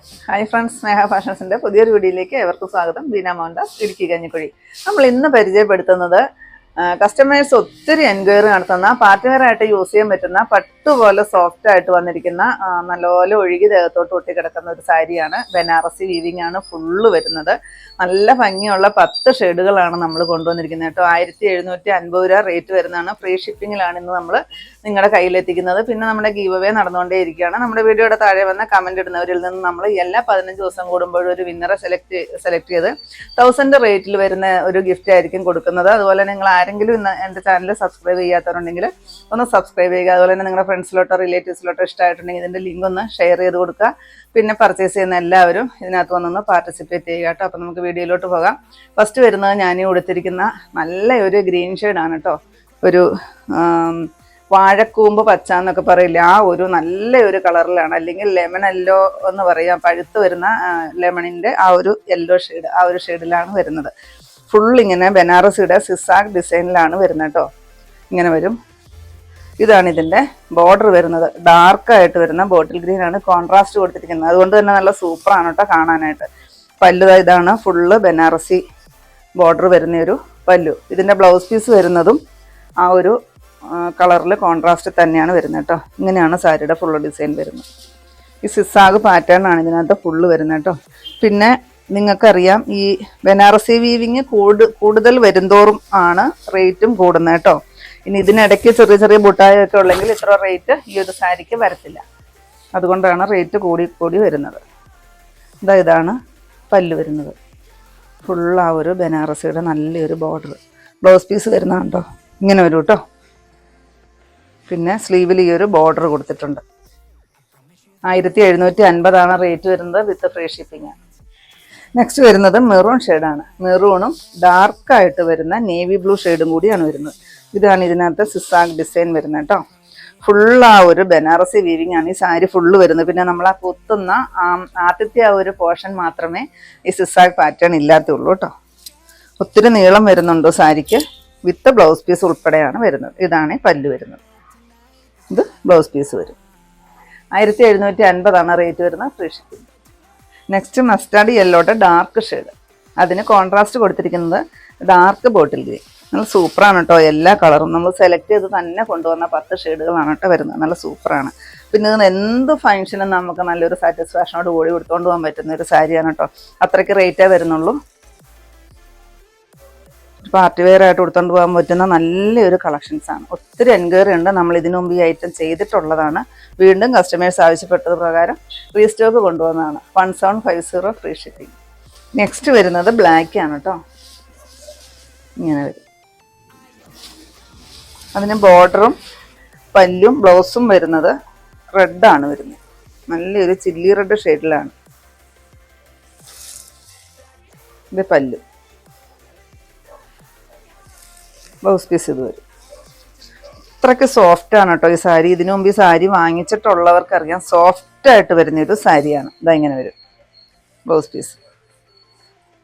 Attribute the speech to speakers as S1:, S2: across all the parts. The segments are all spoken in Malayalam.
S1: ഹായ് ഫ്രണ്ട്സ്, സ്നേഹ ഫാഷൻസിൻ്റെ പുതിയൊരു വീഡിയോയിലേക്ക് ഏവർക്കും സ്വാഗതം. ബീന മോഹൻദാസ്, ഇടുക്കി കഞ്ഞിക്കുഴി. നമ്മൾ ഇന്ന് പരിചയപ്പെടുത്തുന്നത് കസ്റ്റമേഴ്സ് ഒത്തിരി എൻക്വയറി നടത്തുന്ന പാർട്ടി വെയർ ആയിട്ട് യൂസ് ചെയ്യാൻ പറ്റുന്ന പട്ടുപോലെ സോഫ്റ്റ് ആയിട്ട് വന്നിരിക്കുന്ന നല്ലപോലെ ഒഴുകി ദേഹത്തോട്ട് ഒട്ടിക്കിടക്കുന്ന ഒരു സാരിയാണ്. ബനാറസി വീവിങ് ആണ് ഫുള്ള് വരുന്നത്. നല്ല ഭംഗിയുള്ള 10 ഷെയ്ഡുകളാണ് നമ്മൾ കൊണ്ടുവന്നിരിക്കുന്നത് കേട്ടോ. 1750 രൂപ റേറ്റ് വരുന്നതാണ്. ഫ്രീ ഷിപ്പിങ്ങിലാണ് ഇന്ന് നമ്മൾ നിങ്ങളുടെ കയ്യിലെത്തിക്കുന്നത്. പിന്നെ നമ്മുടെ ഗീവ് അവേ നടന്നുകൊണ്ടേ ഇരിക്കുകയാണ്. നമ്മുടെ വീഡിയോയുടെ താഴെ വന്ന കമന്റ് ഇടുന്നവരിൽ നിന്ന് നമ്മൾ എല്ലാ 15 ദിവസം കൂടുമ്പോഴും ഒരു വിന്നറെ സെലക്ട് ചെയ്ത് 1000 റേറ്റിൽ വരുന്ന ഒരു ഗിഫ്റ്റ് ആയിരിക്കും കൊടുക്കുന്നത്. അതുപോലെ നിങ്ങൾ ആരെങ്കിലും ഇന്ന് എൻ്റെ ചാനൽ സബ്സ്ക്രൈബ് ചെയ്യാത്തവരുണ്ടെങ്കിൽ ഒന്ന് സബ്സ്ക്രൈബ് ചെയ്യുക. അതുപോലെ തന്നെ നിങ്ങളുടെ ഫ്രണ്ട്സിലോട്ടോ റിലേറ്റീവ്സിലോട്ടോ ഇഷ്ടമായിട്ടുണ്ടെങ്കിൽ ഇതിൻ്റെ ലിങ്ക് ഒന്ന് ഷെയർ ചെയ്ത് കൊടുക്കുക. പിന്നെ പർച്ചേസ് ചെയ്യുന്ന എല്ലാവരും ഇതിനകത്ത് വന്നൊന്ന് പാർട്ടിസിപ്പേറ്റ് ചെയ്യുക കേട്ടോ. അപ്പം നമുക്ക് വീഡിയോയിലോട്ട് പോകാം. ഫസ്റ്റ് വരുന്നത് ഞാൻ കൊടുത്തിരിക്കുന്ന നല്ല ഒരു ഗ്രീൻ ഷെയ്ഡാണ് കേട്ടോ. ഒരു വാഴക്കൂമ്പ് പച്ച എന്നൊക്കെ പറയില്ല, ആ ഒരു നല്ല ഒരു കളറിലാണ്. അല്ലെങ്കിൽ ലെമൺ യെല്ലോ എന്ന് പറയാം, പഴുത്ത് വരുന്ന ലെമണിൻ്റെ ആ ഒരു യെല്ലോ ഷെയ്ഡ്, ആ ഒരു ഷെയ്ഡിലാണ് വരുന്നത്. ഫുൾ ഇങ്ങനെ ബനാറസിയുടെ സിസാഗ് ഡിസൈനിലാണ് വരുന്നത് കേട്ടോ. ഇങ്ങനെ വരും. ഇതാണ് ഇതിൻ്റെ ബോർഡർ വരുന്നത്. ഡാർക്കായിട്ട് വരുന്ന ബോട്ടിൽ ഗ്രീൻ ആണ് കോൺട്രാസ്റ്റ് കൊടുത്തിരിക്കുന്നത്. അതുകൊണ്ട് തന്നെ നല്ല സൂപ്പറാണ് കേട്ടോ കാണാനായിട്ട്. പല്ലു ഇതാണ്, ഫുള്ള് ബനാറസി ബോർഡർ വരുന്ന ഒരു പല്ലു. ഇതിൻ്റെ ബ്ലൗസ് പീസ് വരുന്നതും ആ ഒരു കളറിൽ കോൺട്രാസ്റ്റ് തന്നെയാണ് വരുന്നത് കേട്ടോ. ഇങ്ങനെയാണ് സാരിയുടെ ഫുള്ള് ഡിസൈൻ വരുന്നത്. ഈ സിസാഗ് പാറ്റേൺ ആണ് ഇതിനകത്ത് ഫുള്ള് വരുന്നത് കേട്ടോ. പിന്നെ നിങ്ങൾക്കറിയാം, ഈ ബനാറസി വീവിങ് കൂടുതൽ വരുന്തോറും ആണ് റേറ്റും കൂടുന്നത് കേട്ടോ. ഇനി ഇതിനിടയ്ക്ക് ചെറിയ ചെറിയ ബുട്ടായൊക്കെ ഉള്ളെങ്കിൽ ഇത്ര റേറ്റ് ഈ ഒരു സാരിക്ക് വരത്തില്ല. അതുകൊണ്ടാണ് റേറ്റ് കൂടി വരുന്നത്. ഇതാണ് പല്ല് വരുന്നത്. ഫുൾ ആ ഒരു ബനാറസിയുടെ നല്ലൊരു ബോർഡർ. ബ്ലൗസ് പീസ് വരുന്നതുണ്ടോ, ഇങ്ങനെ വരും കേട്ടോ. പിന്നെ സ്ലീവിൽ ഈ ഒരു ബോർഡർ കൊടുത്തിട്ടുണ്ട്. 1750 റേറ്റ് വരുന്നത് വിത്ത് ഫ്രീ ഷിപ്പിംഗ് ആണ്. നെക്സ്റ്റ് വരുന്നത് മെറൂൺ ഷെയ്ഡാണ്. മെറൂണും ഡാർക്കായിട്ട് വരുന്ന നേവി ബ്ലൂ ഷെയ്ഡും കൂടിയാണ് വരുന്നത്. ഇതാണ് ഇതിനകത്ത് സിസാഗ് ഡിസൈൻ വരുന്നത് കേട്ടോ. ഫുൾ ആ ഒരു ബനാറസി വീവിങ് ആണ് ഈ സാരി ഫുള്ള് വരുന്നത്. പിന്നെ നമ്മൾ ആ കുത്തുന്ന ആദ്യത്തെ ആ ഒരു പോർഷൻ മാത്രമേ ഈ സിസാഗ് പാറ്റേൺ ഇല്ലാത്തുള്ളൂ കേട്ടോ. ഒത്തിരി നീളം വരുന്നുണ്ടോ സാരിക്ക്. വിത്ത് ബ്ലൗസ് പീസ് ഉൾപ്പെടെയാണ് വരുന്നത്. ഇതാണ് പല്ല് വരുന്നത്. ഇത് ബ്ലൗസ് പീസ് വരും. 1750 റേറ്റ് വരുന്നത്, ഫ്രീ ഷിപ്പിംഗ്. നെക്സ്റ്റ് മസ്റ്റാർഡ് യെല്ലോയുടെ ഡാർക്ക് ഷെയ്ഡ്. അതിന് കോൺട്രാസ്റ്റ് കൊടുത്തിരിക്കുന്നത് ഡാർക്ക് ബോട്ടിൽ ഗ്രീൻ. നല്ല സൂപ്പറാണ് കേട്ടോ. എല്ലാ കളറും നമ്മൾ സെലക്ട് ചെയ്ത് തന്നെ കൊണ്ടുവന്ന 10 ഷെയ്ഡുകളാണ് കേട്ടോ വരുന്നത്. നല്ല സൂപ്പറാണ്. പിന്നെ ഇതിന് എന്ത് ഫംഗ്ഷനും നമുക്ക് നല്ലൊരു സാറ്റിസ്ഫാക്ഷനോട് കൂടി കൊടുത്തുകൊണ്ട് പോകാൻ പറ്റുന്ന ഒരു സാരിയാണ് കേട്ടോ. അത്രയ്ക്ക് റേറ്റേ വരുന്നുള്ളൂ. പാർട്ടി വെയർ ആയിട്ട് കൊടുത്തുകൊണ്ട് പോകാൻ പറ്റുന്ന നല്ലൊരു കളക്ഷൻസാണ്. ഒത്തിരി എൻക്വയറി ഉണ്ട്. നമ്മൾ ഇതിനു മുമ്പ് ഈ ഐറ്റം ചെയ്തിട്ടുള്ളതാണ്. വീണ്ടും കസ്റ്റമേഴ്സ് ആവശ്യപ്പെട്ടത് പ്രകാരം റീസ്റ്റോക്ക് കൊണ്ടുവന്നതാണ്. 1750 ഫ്രീ ഷിപ്പിംഗ്. നെക്സ്റ്റ് വരുന്നത് ബ്ലാക്ക് ആണ് കേട്ടോ. ഇങ്ങനെ വരും. അതിന് ബോർഡറും പല്ലും ബ്ലൗസും വരുന്നത് റെഡാണ് വരുന്നത്. നല്ലൊരു ചില്ലി റെഡ് ഷെയ്ഡിലാണ് ഇത് പല്ല്. ബ്ലൗസ് പീസ് ഇത് വരും. അത്രയ്ക്ക് സോഫ്റ്റാണ് കേട്ടോ ഈ സാരി. ഇതിനു മുമ്പ് ഈ സാരി വാങ്ങിച്ചിട്ടുള്ളവർക്കറിയാം, സോഫ്റ്റായിട്ട് വരുന്ന ഒരു സാരിയാണ്. ഇങ്ങനെ വരും ബ്ലൗസ് പീസ്.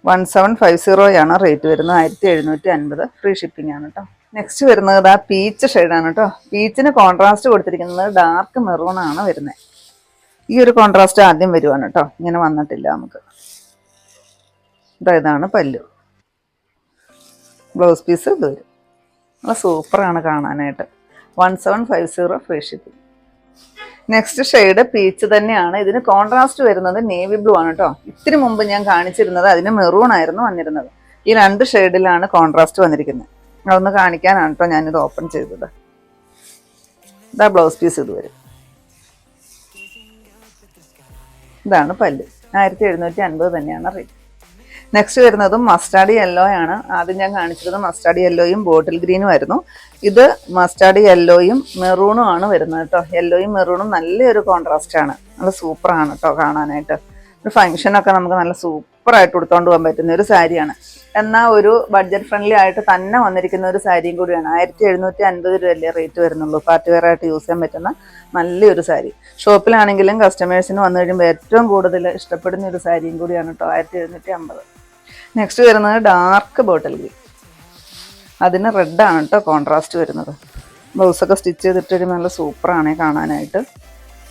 S1: 1750 റേറ്റ് വരുന്നത്. 1750 ഫ്രീ ഷിപ്പിംഗ് ആണ് കേട്ടോ. നെക്സ്റ്റ് വരുന്നത് ആ പീച്ച് ഷെയ്ഡാണ് കേട്ടോ. പീച്ചിന് കോൺട്രാസ്റ്റ് കൊടുത്തിരിക്കുന്നത് ഡാർക്ക് മെറൂൺ ആണ് വരുന്നത്. ഈ ഒരു കോൺട്രാസ്റ്റ് ആദ്യം വരുവാണ് കേട്ടോ. ഇങ്ങനെ വന്നിട്ടില്ല നമുക്ക്. ഇതാണ് പല്ലു. ബ്ലൗസ് പീസ് ഇത് വരും. നല്ല സൂപ്പറാണ് കാണാനായിട്ട്. 1750 free shipping. Next shade peach തന്നെയാണ്. ഇതിന് കോൺട്രാസ്റ്റ് വരുന്നത് നേവി ബ്ലൂ ആണ് കേട്ടോ. ഇത്തിരി മുമ്പ് ഞാൻ കാണിച്ചിരുന്നത് അതിന് മെറൂൺ ആയിരുന്നു വന്നിരുന്നത്. ഈ 2 ഷെയ്ഡിലാണ് കോൺട്രാസ്റ്റ് വന്നിരിക്കുന്നത്. അതൊന്ന് കാണിക്കാനാണ് കേട്ടോ ഞാനിത് ഓപ്പൺ ചെയ്തത്. ഇതാ ബ്ലൗസ് പീസ് ഇത് വരും. ഇതാണ് പല്ല്. 1750 തന്നെയാണ് റേറ്റ്. നെക്സ്റ്റ് വരുന്നതും മസ്റ്റാർഡ് യെല്ലോ ആണ്. ആദ്യം ഞാൻ കാണിച്ചിരുന്നത് മസ്റ്റാർഡ് യെല്ലോയും ബോട്ടിൽ ഗ്രീനും ആയിരുന്നു. ഇത് മസ്റ്റാർഡ് യെല്ലോയും മെറൂണും ആണ് വരുന്നത് കേട്ടോ. യെല്ലോയും മെറൂണും നല്ലൊരു കോൺട്രാസ്റ്റ് ആണ്. നല്ല സൂപ്പറാണ് കേട്ടോ കാണാനായിട്ട്. ഒരു ഫംഗ്ഷനൊക്കെ നമുക്ക് നല്ല സൂപ്പറായിട്ട് കൊടുത്തോണ്ട് പോകാൻ പറ്റുന്ന ഒരു സാരിയാണ്. എന്നാൽ ഒരു ബഡ്ജറ്റ് ഫ്രണ്ട്ലി ആയിട്ട് തന്നെ വന്നിരിക്കുന്ന ഒരു സാരിയും കൂടിയാണ്. 1750 രൂപയല്ലേ റേറ്റ് വരുന്നുള്ളൂ. പാർട്ടി വെയർ ആയിട്ട് യൂസ് ചെയ്യാൻ പറ്റുന്ന നല്ലൊരു സാരി. ഷോപ്പിലാണെങ്കിലും കസ്റ്റമേഴ്സിന് വന്നു കഴിയുമ്പോൾ ഏറ്റവും കൂടുതൽ ഇഷ്ടപ്പെടുന്ന ഒരു സാരിയും കൂടിയാണ് കേട്ടോ 1750. നെക്സ്റ്റ് വരുന്നത് ഡാർക്ക് ബോട്ടിൽ ഗ്രീൻ. അതിന് റെഡാണ് കേട്ടോ കോൺട്രാസ്റ്റ് വരുന്നത്. ബ്ലൗസൊക്കെ സ്റ്റിച്ച് ചെയ്തിട്ട് നല്ല സൂപ്പറാണ് കാണാനായിട്ട്.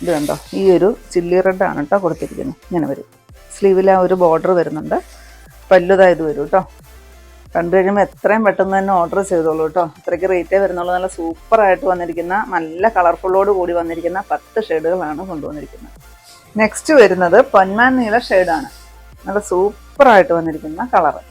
S1: ഇത് കണ്ടോ, ഈ ഒരു ചില്ലി റെഡാണ് കേട്ടോ കൊടുത്തിരിക്കുന്നത്. ഇങ്ങനെ വരും. സ്ലീവിൽ ആ ഒരു ബോർഡർ വരുന്നുണ്ട്. പല്ലുതായത് വരും കേട്ടോ. കണ്ടു കഴിയുമ്പോൾ എത്രയും പെട്ടെന്ന് തന്നെ ഓർഡർ ചെയ്തോളൂ കേട്ടോ. അത്രയ്ക്ക് റേറ്റേ വരുന്നുള്ളൂ. നല്ല സൂപ്പറായിട്ട് വന്നിരിക്കുന്ന, നല്ല കളർഫുള്ളോട് കൂടി വന്നിരിക്കുന്ന 10 ഷെയ്ഡുകളാണ് കൊണ്ടുവന്നിരിക്കുന്നത്. നെക്സ്റ്റ് വരുന്നത് പൊന്മാൻ നീല ഷെയ്ഡാണ്. നല്ല സൂപ്പറായിട്ട് വന്നിരിക്കുന്ന കളറ്.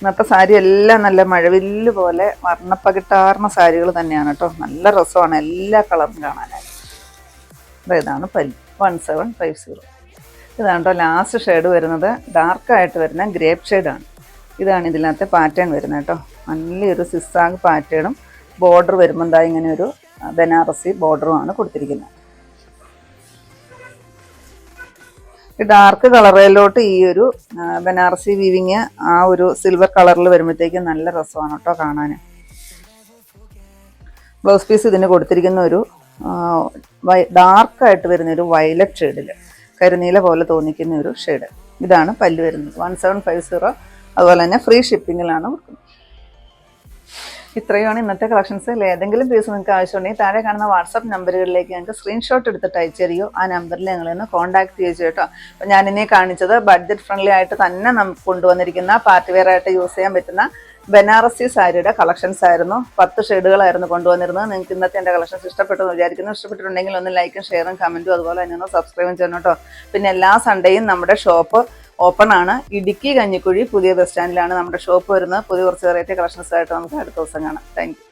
S1: ഇന്നത്തെ സാരി എല്ലാം നല്ല മഴവില്ല് പോലെ വർണ്ണപ്പകിട്ടാർന്ന സാരികൾ തന്നെയാണ് കേട്ടോ. നല്ല രസമാണ് എല്ലാ കളറും കാണാനായിട്ട്. ഇതാണ് പല്ല്. 1750. ഇതാണ് കേട്ടോ ലാസ്റ്റ് ഷെയ്ഡ് വരുന്നത്. ഡാർക്കായിട്ട് വരുന്ന ഗ്രേപ്പ് ഷെയ്ഡാണ്. ഇതാണ് ഇതിനകത്തെ പാറ്റേൺ വരുന്നത് കേട്ടോ. നല്ലൊരു സിസാഗ് പാറ്റേണും ബോർഡർ വരുമ്പോൾ എന്താ ഇങ്ങനെ ഒരു ബനാറസി ബോർഡറുമാണ് കൊടുത്തിരിക്കുന്നത്. ഈ ഡാർക്ക് കളറിലോട്ട് ഈ ഒരു ബനാറസി വീവിങ് ആ ഒരു സിൽവർ കളറിൽ വരുമ്പോഴത്തേക്കും നല്ല രസമാണ് കേട്ടോ കാണാൻ. ബ്ലൗസ് പീസ് ഇതിന് കൊടുത്തിരിക്കുന്ന ഒരു ഡാർക്കായിട്ട് വരുന്നൊരു വയലറ്റ് ഷെയ്ഡിൽ, കരിനീല പോലെ തോന്നിക്കുന്ന ഒരു ഷെയ്ഡ്. ഇതാണ് പല്ല് വരുന്നത്. 1750. അതുപോലെ തന്നെ ഫ്രീ ഷിപ്പിങ്ങിലാണ് കൊടുക്കുന്നത്. ഇത്രയുമാണ് ഇന്നത്തെ കളക്ഷൻസ്. ഏതെങ്കിലും പീസ് നിങ്ങൾക്ക് ആവശ്യമുണ്ടെങ്കിൽ താഴെ കാണുന്ന വാട്സാപ്പ് നമ്പറുകളിലേക്ക് ഞങ്ങൾക്ക് സ്ക്രീൻഷോട്ട് എടുത്തിട്ട് അയച്ചു തരികയോ ആ നമ്പറിൽ ഞങ്ങളൊന്ന് കോൺടാക്ട് ചെയ്യുക കേട്ടോ. അപ്പോൾ ഞാനിന്നെ കാണിച്ചത് ബഡ്ജറ്റ് ഫ്രണ്ട്ലി ആയിട്ട് തന്നെ നമുക്ക് കൊണ്ടുവന്നിരിക്കുന്ന പാർട്ടി വെയർ ആയിട്ട് യൂസ് ചെയ്യാൻ പറ്റുന്ന ബനാറസി സാരിയുടെ കളക്ഷൻസ് ആയിരുന്നു. 10 ഷെയ്ഡുകളായിരുന്നു കൊണ്ടുവന്നിരുന്നത്. നിങ്ങൾക്ക് ഇന്നത്തെ എൻ്റെ കളക്ഷൻസ് ഇഷ്ടപ്പെട്ടു എന്ന് വിചാരിക്കുന്നു. ഇഷ്ടപ്പെട്ടിട്ടുണ്ടെങ്കിൽ ഒന്ന് ലൈക്കും ഷെയറും കമൻറ്റും അതുപോലെ തന്നെ ഒന്ന് സബ്സ്ക്രൈബും ചെയ്യണം കേട്ടോ. പിന്നെ എല്ലാ സൺഡേയും നമ്മുടെ ഷോപ്പ് ഓപ്പൺ ആണ്. ഇടുക്കി കഞ്ഞിക്കുഴി പുതിയ ബസ് സ്റ്റാൻഡിലാണ് നമ്മുടെ ഷോപ്പ് വരുന്നത്. പുതിയ കുറച്ച് വെറൈറ്റി കളക്ഷൻസ് ആയിട്ട് നമുക്ക് അടുത്ത ദിവസം കാണാം. Thank you.